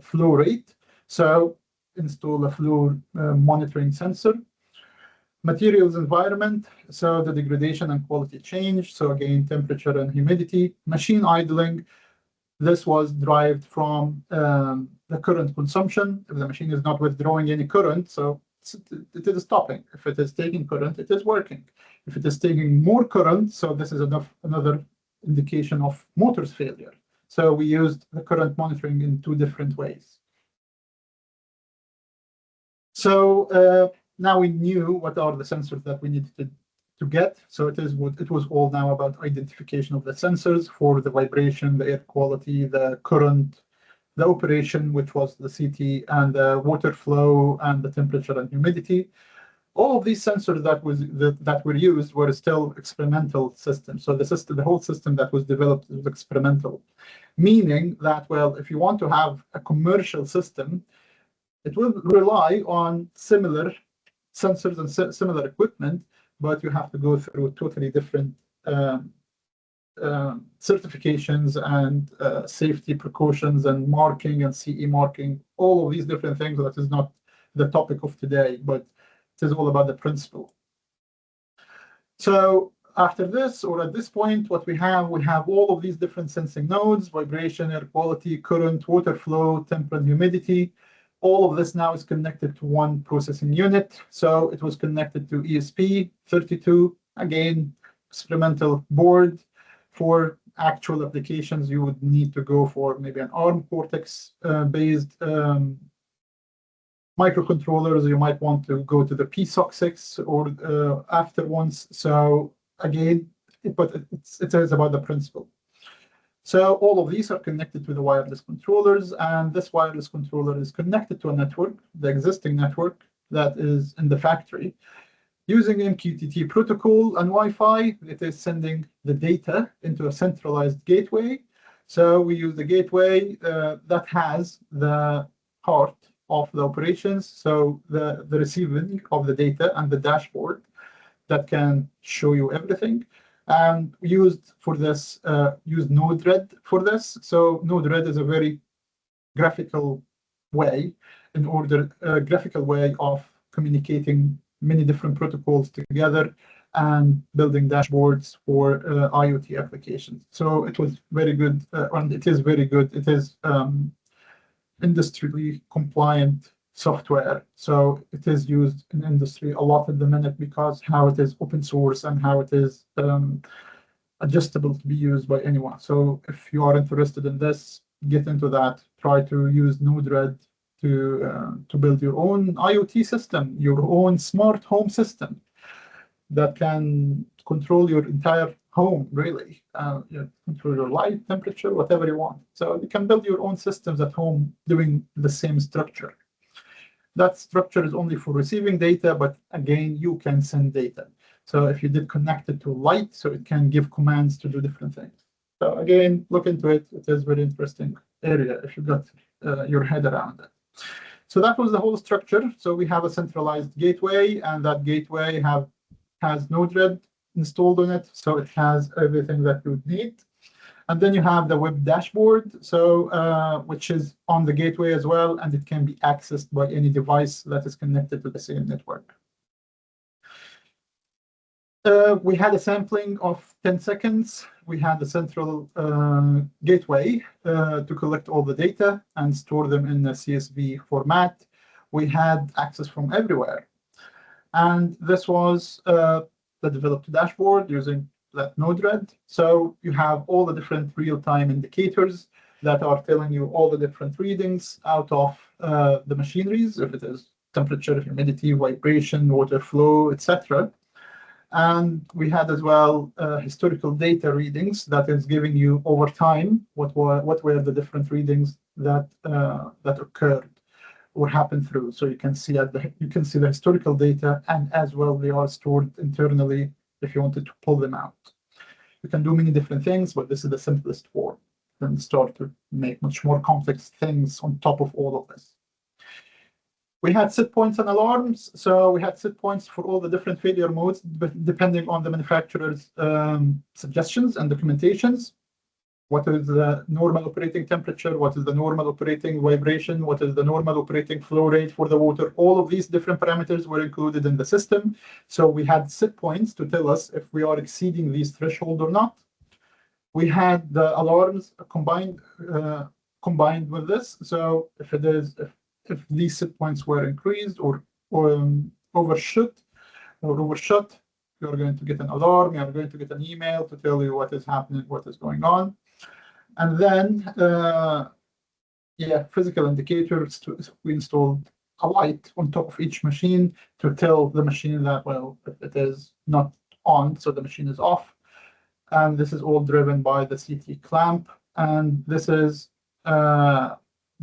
flow rate. So install a flow monitoring sensor. Materials environment, so the degradation and quality change. So again, temperature and humidity. Machine idling, this was derived from the current consumption. If the machine is not withdrawing any current, so it is stopping. If it is taking current, it is working. If it is taking more current, so this is another indication of motor's failure. So we used the current monitoring in 2 different ways. So now we knew what are the sensors that we needed to get. So it was all now about identification of the sensors for the vibration, the air quality, the current, the operation, which was the CT, and the water flow and the temperature and humidity. All of these sensors that were used were still experimental systems. So the whole system that was developed was experimental, meaning that, well, if you want to have a commercial system, it will rely on similar sensors and similar equipment, but you have to go through totally different certifications and safety precautions and marking and CE marking, all of these different things. That is not the topic of today, but it is all about the principle. So after this, or at this point, what we have all of these different sensing nodes: vibration, air quality, current, water flow, temperature, and humidity. All of this now is connected to one processing unit. So it was connected to ESP32, again, experimental board. For actual applications, you would need to go for maybe an ARM Cortex-based microcontrollers. You might want to go to the PSOC6 or after ones. So again, it is about the principle. So all of these are connected to the wireless controllers, and this wireless controller is connected to a network, the existing network that is in the factory. Using MQTT protocol and Wi-Fi, it is sending the data into a centralized gateway. So we use the gateway that has the heart of the operations, so the receiving of the data and the dashboard that can show you everything. And we used for this, used Node-RED for this. So Node-RED is a very graphical way, graphical way of communicating many different protocols together and building dashboards for IoT applications. So it was very good, and it is very good. It is industry compliant software. So it is used in industry a lot at the minute because how it is open source and how it is adjustable to be used by anyone. So if you are interested in this, get into that. Try to use Node-RED to build your own IoT system, your own smart home system that can control your entire home, really. Control your light, temperature, whatever you want. So you can build your own systems at home doing the same structure. That structure is only for receiving data, but again, you can send data. So if you did connect it to light, so it can give commands to do different things. So again, look into it. It is a very interesting area if you got your head around it. So that was the whole structure. So we have a centralized gateway, and that gateway has Node-RED installed on it. So it has everything that you would need. And then you have the web dashboard, so which is on the gateway as well, and it can be accessed by any device that is connected to the same network. We had a sampling of 10 seconds. We had the central gateway to collect all the data and store them in a CSV format. We had access from everywhere. And this was the developed dashboard using that Node-RED. So you have all the different real-time indicators that are telling you all the different readings out of the machineries, if it is temperature, humidity, vibration, water flow, etc. And we had as well historical data readings that is giving you over time what were the different readings that occurred or happened through. So you can see the historical data, and as well they are stored internally if you wanted to pull them out. You can do many different things, but this is the simplest form. Then start to make much more complex things on top of all of this. We had set points and alarms. So we had set points for all the different failure modes, but depending on the manufacturer's suggestions and documentations. What is the normal operating temperature? What is the normal operating vibration? What is the normal operating flow rate for the water? All of these different parameters were included in the system. So we had set points to tell us if we are exceeding these thresholds or not. We had the alarms combined with this. So if these set points were increased or overshot, you are going to get an alarm. You are going to get an email to tell you what is happening, what is going on. And then, physical indicators. We installed a light on top of each machine to tell the machine that, well, it is not on, so the machine is off. And this is all driven by the CT clamp. And this is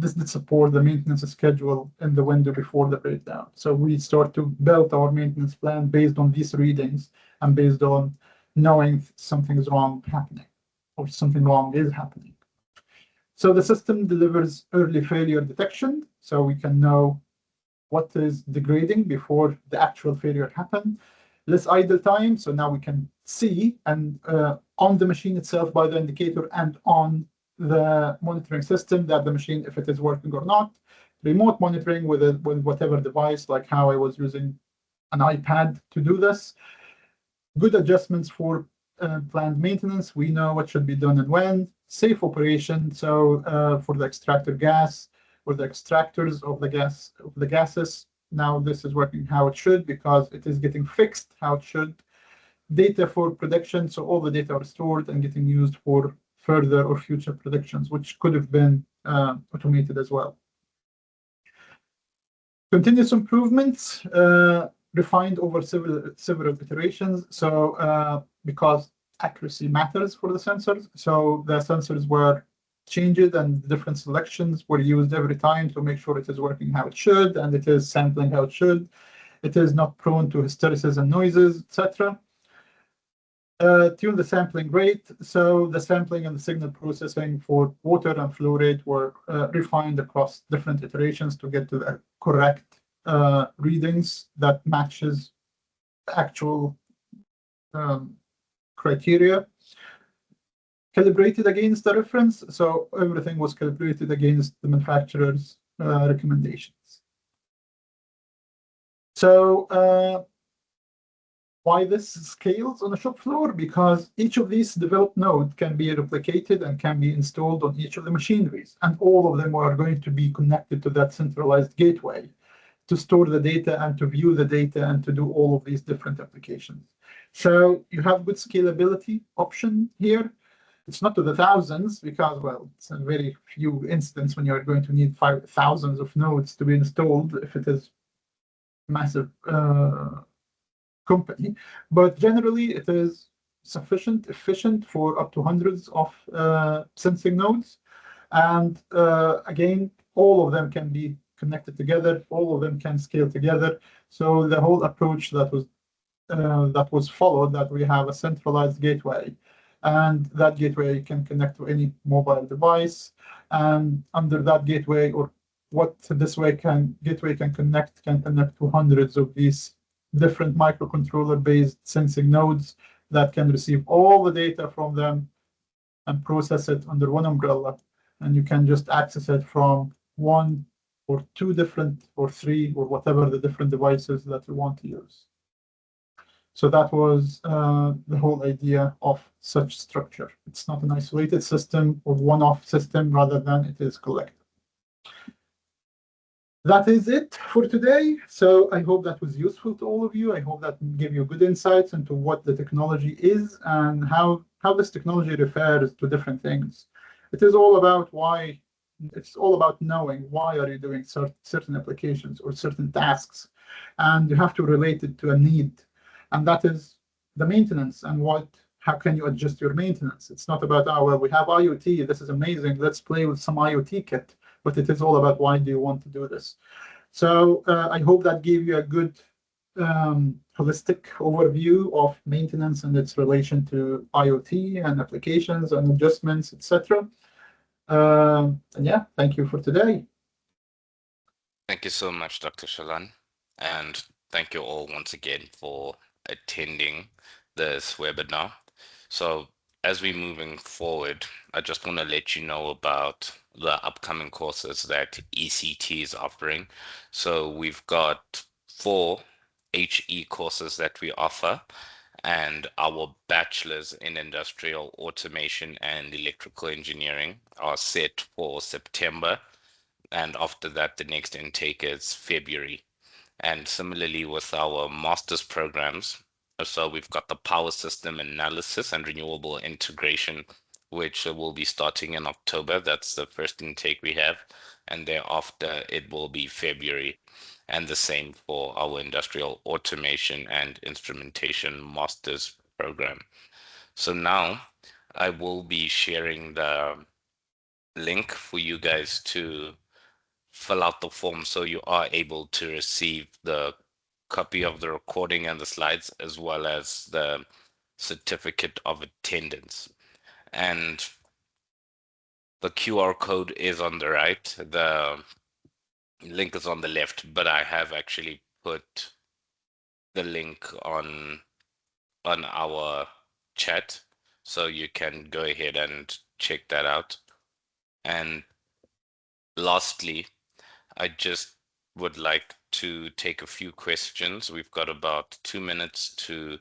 this did support the maintenance schedule in the window before the breakdown. So we start to build our maintenance plan based on these readings and based on knowing something is wrong happening or something wrong is happening. So the system delivers early failure detection, so we can know what is degrading before the actual failure happened. Less idle time, so now we can see and on the machine itself by the indicator and on the monitoring system that the machine, if it is working or not. Remote monitoring with whatever device, like how I was using an iPad to do this. Good adjustments for planned maintenance. We know what should be done and when. Safe operation. So for the extractor gas or the extractors of the gases, now this is working how it should because it is getting fixed how it should. Data for prediction. So all the data are stored and getting used for further or future predictions, which could have been automated as well. Continuous improvements. Refined over several iterations. So because accuracy matters for the sensors, so the sensors were changed and different selections were used every time to make sure it is working how it should and it is sampling how it should. It is not prone to hysteresis and noises, etc. Tune the sampling rate. So the sampling and the signal processing for water and flow rate were refined across different iterations to get to the correct readings that matches the actual criteria calibrated against the reference. So everything was calibrated against the manufacturer's recommendations. So why this scales on the shop floor? Because each of these developed nodes can be replicated and can be installed on each of the machineries. And all of them are going to be connected to that centralized gateway to store the data and to view the data and to do all of these different applications. So you have good scalability option here. It's not to the thousands because, well, it's a very few instances when you're going to need thousands of nodes to be installed if it is massive company. But generally, it is sufficient, efficient for up to hundreds of sensing nodes. And again, all of them can be connected together. All of them can scale together. So the whole approach that was followed, that we have a centralized gateway, and that gateway can connect to any mobile device. And under that gateway, or what this gateway can connect to hundreds of these different microcontroller-based sensing nodes that can receive all the data from them and process it under one umbrella. And you can just access it from one or two different or three or whatever the different devices that you want to use. So that was the whole idea of such structure. It's not an isolated system or one-off system, rather than it is collective. That is it for today. So I hope that was useful to all of you. I hope that gave you good insights into what the technology is and how this technology refers to different things. It is all about why. It's all about knowing why are you doing certain applications or certain tasks, and you have to relate it to a need. And that is the maintenance and how can you adjust your maintenance? It's not about, oh, well, we have IoT, this is amazing, let's play with some IoT kit, but it is all about why do you want to do this? So I hope that gave you a good holistic overview of maintenance and its relation to IoT and applications and adjustments, etc. And yeah, thank you for today. Thank you so much, Dr. Shalan. And thank you all once again for attending this webinar. So as we're moving forward, I just want to let you know about the upcoming courses that ECT is offering. So we've got 4 HE courses that we offer, and our bachelors in industrial automation and electrical engineering are set for September. And after that, the next intake is February. And similarly with our master's programs, so we've got the power system analysis and renewable integration, which will be starting in October. That's the first intake we have. And thereafter, it will be February. And the same for our industrial automation and instrumentation master's program. So now I will be sharing the link for you guys to fill out the form so you are able to receive the copy of the recording and the slides, as well as the certificate of attendance. And the QR code is on the right, the link is on the left, but I have actually put the link on our chat, so you can go ahead and check that out. And lastly, I just would like to take a few questions. We've got about 2 minutes to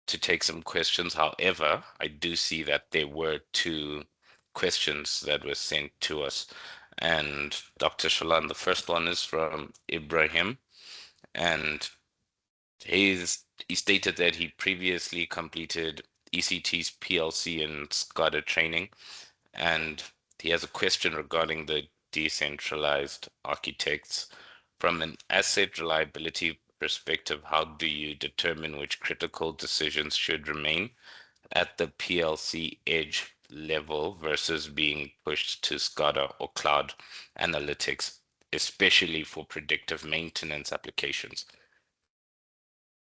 take some questions. However, I do see that there were 2 questions that were sent to us. And Dr. Shalan, the first one is from Ibrahim, and he stated that he previously completed ECT's PLC and SCADA training, and he has a question regarding the decentralized architects. From an asset reliability perspective, how do you determine which critical decisions should remain at the PLC edge level versus being pushed to SCADA or cloud analytics, especially for predictive maintenance applications?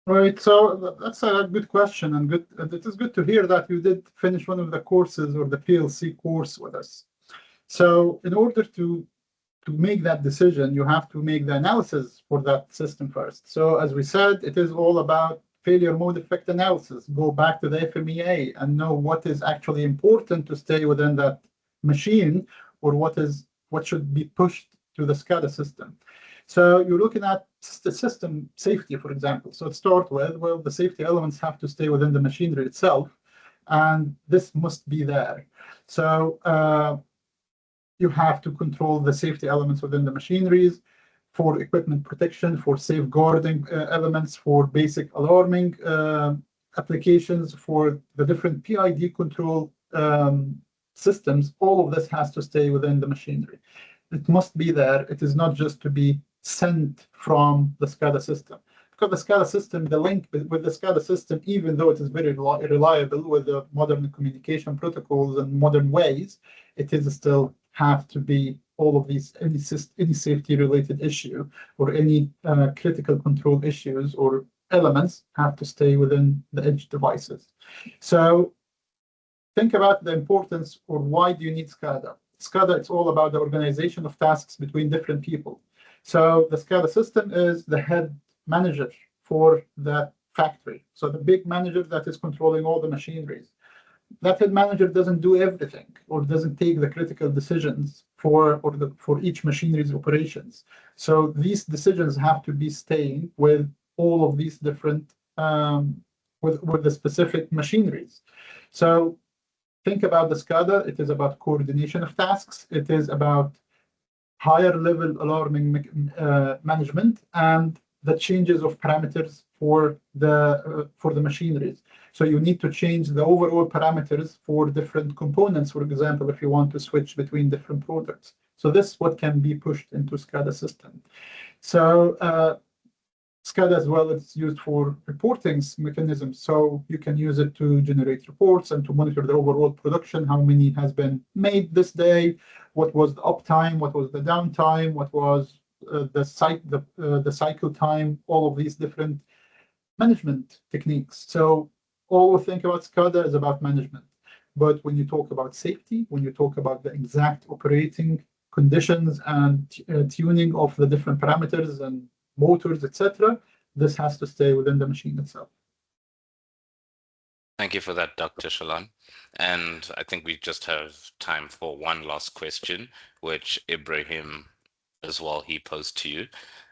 Right, so that's a good question, and it is good to hear that you did finish one of the courses or the PLC course with us. So in order to make that decision, you have to make the analysis for that system first. So as we said, it is all about failure mode effect analysis, go back to the FMEA and know what is actually important to stay within that machine, or what should be pushed to the SCADA system. So you're looking at the system safety, for example. So to start with, well, the safety elements have to stay within the machinery itself, and this must be there. So you have to control the safety elements within the machineries for equipment protection, for safeguarding elements, for basic alarming applications, for the different PID control systems. All of this has to stay within the machinery. It must be there. It is not just to be sent from the SCADA system. Because the SCADA system, the link with the SCADA system, even though it is very reliable with the modern communication protocols and modern ways, it is still have to be all of these, any safety related issue or any critical control issues or elements have to stay within the edge devices. So think about the importance, or why do you need SCADA? SCADA, it's all about the organization of tasks between different people. So the SCADA system is the head manager for that factory. So the big manager that is controlling all the machineries. That head manager doesn't do everything or doesn't take the critical decisions for each machinery's operations. So these decisions have to be staying with all of these different with the specific machineries. So think about the SCADA. It is about coordination of tasks. It is about higher level alarming management and the changes of parameters for the machineries. So you need to change the overall parameters for different components. For example, if you want to switch between different products. So this is what can be pushed into SCADA system. So SCADA as well is used for reporting mechanisms. So you can use it to generate reports and to monitor the overall production, how many has been made this day, what was the uptime, what was the downtime, what was the cycle time, all of these different management techniques. So all we think about SCADA is about management. But when you talk about safety, when you talk about the exact operating conditions and tuning of the different parameters and motors, etc., this has to stay within the machine itself. Thank you for that, Dr. Shalan. And I think we just have time for one last question, which Ibrahim as well, he posed to you.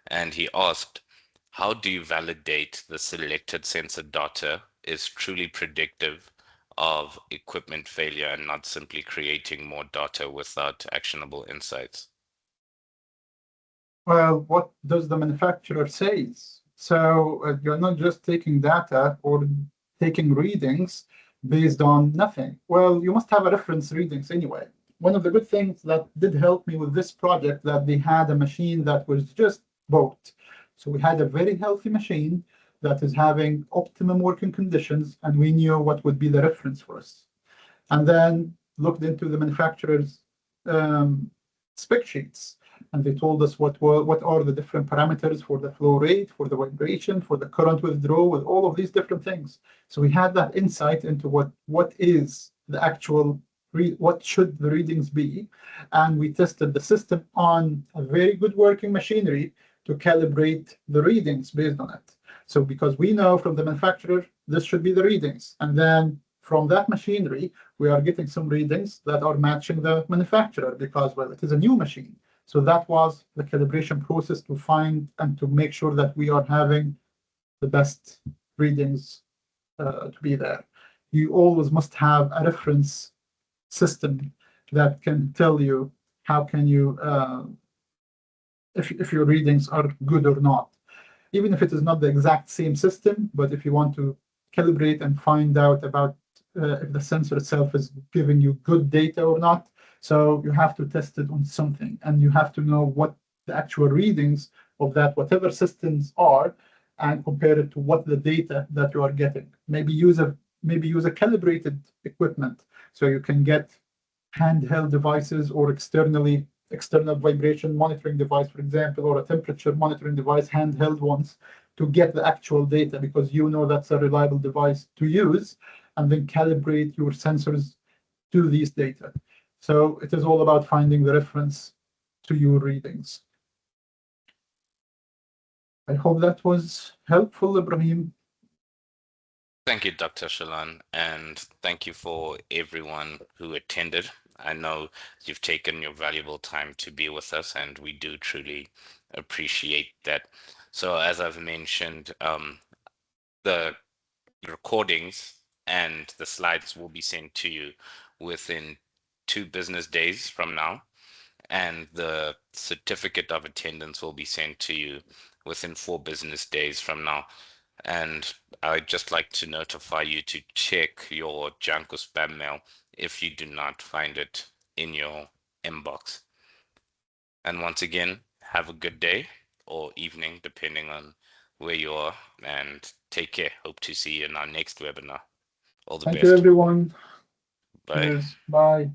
And he asked, how do you validate the selected sensor data is truly predictive of equipment failure and not simply creating more data without actionable insights? Well, what does the manufacturer say? So you're not just taking data or taking readings based on nothing. Well, you must have a reference readings anyway. One of the good things that did help me with this project, that they had a machine that was just bought. So we had a very healthy machine that is having optimum working conditions, and we knew what would be the reference for us. And then looked into the manufacturer's spec sheets, and they told us what are the different parameters for the flow rate, for the vibration, for the current withdrawal, with all of these different things. So we had that insight into what is the actual what should the readings be, and we tested the system on a very good working machinery to calibrate the readings based on it. So because we know from the manufacturer this should be the readings, and then from that machinery we are getting some readings that are matching the manufacturer because, well, it is a new machine. So that was the calibration process to find and to make sure that we are having the best readings to be there. You always must have a reference system that can tell you how can you if your readings are good or not, even if it is not the exact same system. But if you want to calibrate and find out about if the sensor itself is giving you good data or not, so you have to test it on something, and you have to know what the actual readings of that whatever systems are, and compare it to what the data that you are getting. Maybe use a calibrated equipment, so you can get handheld devices or external vibration monitoring device, for example, or a temperature monitoring device, handheld ones, to get the actual data, because you know that's a reliable device to use, and then calibrate your sensors to these data. So it is all about finding the reference to your readings. I hope that was helpful, Ibrahim. Thank you, Dr. Shalan, and thank you for everyone who attended. I know you've taken your valuable time to be with us, and we do truly appreciate that. So, as I've mentioned, the recordings and the slides will be sent to you within 2 business days from now, and the certificate of attendance will be sent to you within 4 business days from now. And I'd just like to notify you to check your junk or spam mail if you do not find it in your inbox. And once again, have a good day or evening, depending on where you are, and take care. Hope to see you in our next webinar. All the Thank you, best. everyone. Bye. Cheers. Bye.